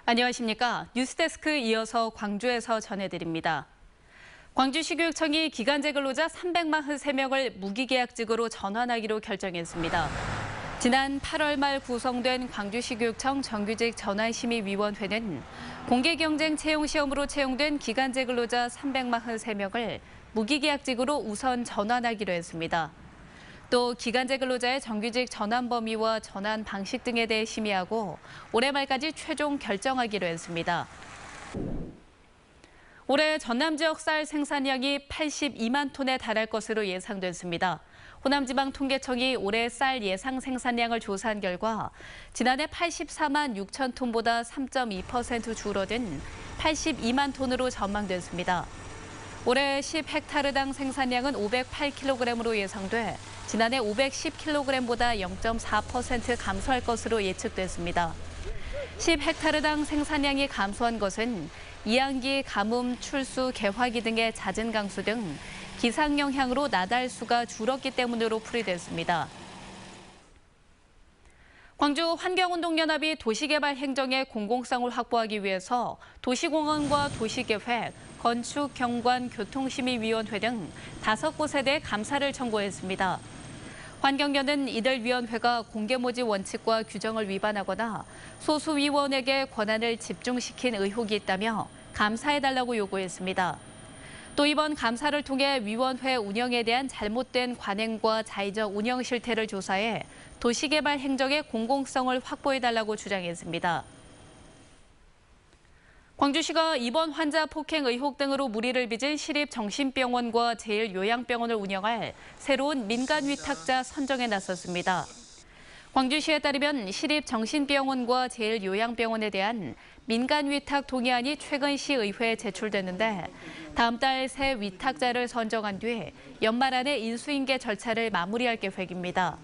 안녕하십니까. 뉴스데스크 이어서 광주에서 전해드립니다. 광주시교육청이 기간제 근로자 343명을 무기계약직으로 전환하기로 결정했습니다. 지난 8월 말 구성된 광주시교육청 정규직 전환심의위원회는 공개경쟁 채용시험으로 채용된 기간제 근로자 343명을 무기계약직으로 우선 전환하기로 했습니다. 또 기간제 근로자의 정규직 전환 범위와 전환 방식 등에 대해 심의하고 올해 말까지 최종 결정하기로 했습니다. 올해 전남 지역 쌀 생산량이 82만 톤에 달할 것으로 예상됐습니다. 호남지방 통계청이 올해 쌀 예상 생산량을 조사한 결과 지난해 84만 6천 톤보다 3.2% 줄어든 82만 톤으로 전망됐습니다. 올해 10헥타르당 생산량은 508kg으로 예상돼 지난해 510kg보다 0.4% 감소할 것으로 예측됐습니다. 10헥타르당 생산량이 감소한 것은 이항기, 가뭄, 출수, 개화기 등의 잦은 강수 등 기상 영향으로 나달수가 줄었기 때문으로 풀이됐습니다. 광주 환경운동연합이 도시개발 행정의 공공성을 확보하기 위해서 도시공원과 도시계획, 건축, 경관, 교통심의위원회 등 5곳에 대해 감사를 청구했습니다. 환경연은 이들 위원회가 공개모집 원칙과 규정을 위반하거나 소수위원에게 권한을 집중시킨 의혹이 있다며 감사해달라고 요구했습니다. 또 이번 감사를 통해 위원회 운영에 대한 잘못된 관행과 자의적 운영 실태를 조사해 도시개발 행정의 공공성을 확보해달라고 주장했습니다. 광주시가 입원 환자 폭행 의혹 등으로 물의를 빚은 시립정신병원과 제1요양병원을 운영할 새로운 민간 위탁자 선정에 나섰습니다. 광주시에 따르면 시립정신병원과 제1요양병원에 대한 민간 위탁 동의안이 최근 시의회에 제출됐는데 다음 달 새 위탁자를 선정한 뒤 연말 안에 인수인계 절차를 마무리할 계획입니다.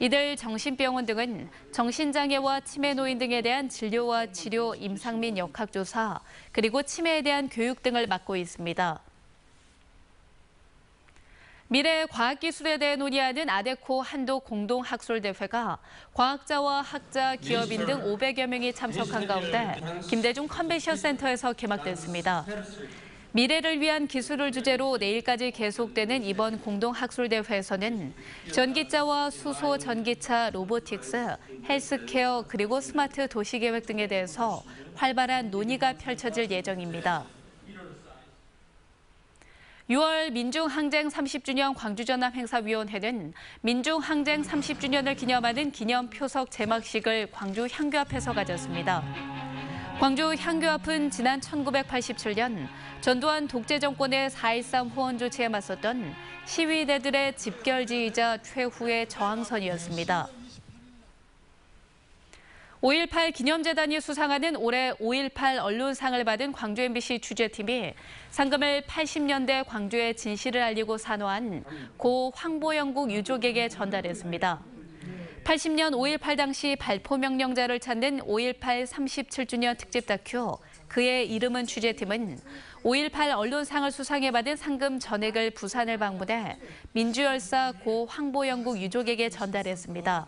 이들 정신병원 등은 정신장애와 치매노인 등에 대한 진료와 치료, 임상 및 역학조사, 그리고 치매에 대한 교육 등을 맡고 있습니다. 미래 과학기술에 대해 논의하는 아데코 한도 공동학술대회가 과학자와 학자, 기업인 등 500여 명이 참석한 가운데 김대중 컨벤션 센터에서 개막됐습니다. 미래를 위한 기술을 주제로 내일까지 계속되는 이번 공동학술대회에서는 전기차와 수소 전기차, 로보틱스, 헬스케어 그리고 스마트 도시계획 등에 대해서 활발한 논의가 펼쳐질 예정입니다. 6월 민중항쟁 30주년 광주전남행사위원회는 민중항쟁 30주년을 기념하는 기념표석 제막식을 광주 향교 앞에서 가졌습니다. 광주 향교 앞은 지난 1987년 전두환 독재 정권의 4.13 후원 조치에 맞섰던 시위대들의 집결지이자 최후의 저항선이었습니다. 5.18 기념재단이 수상하는 올해 5.18 언론상을 받은 광주 MBC 취재팀이 상금을 80년대 광주의 진실을 알리고 산화한 고 황보영국 유족에게 전달했습니다. 80년 5.18 당시 발포 명령자를 찾는 5.18 37주년 특집 다큐 그의 이름은 취재팀은 5.18 언론상을 수상해 받은 상금 전액을 부산을 방문해 민주열사 고 황보영국 유족에게 전달했습니다.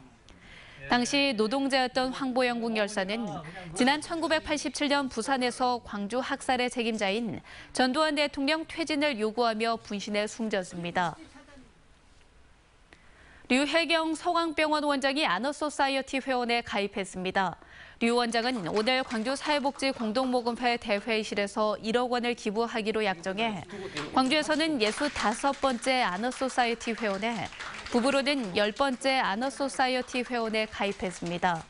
당시 노동자였던 황보영국 열사는 지난 1987년 부산에서 광주 학살의 책임자인 전두환 대통령 퇴진을 요구하며 분신해 숨졌습니다. 류혜경 서강병원 원장이 아너소사이어티 회원에 가입했습니다. 류 원장은 오늘 광주사회복지 공동모금회 대회의실에서 1억 원을 기부하기로 약정해 광주에서는 65번째 아너소사이어티 회원에 부부로는 10번째 아너소사이어티 회원에 가입했습니다.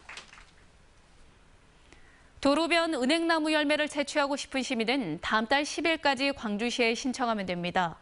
도로변 은행나무 열매를 채취하고 싶은 시민은 다음 달 10일까지 광주시에 신청하면 됩니다.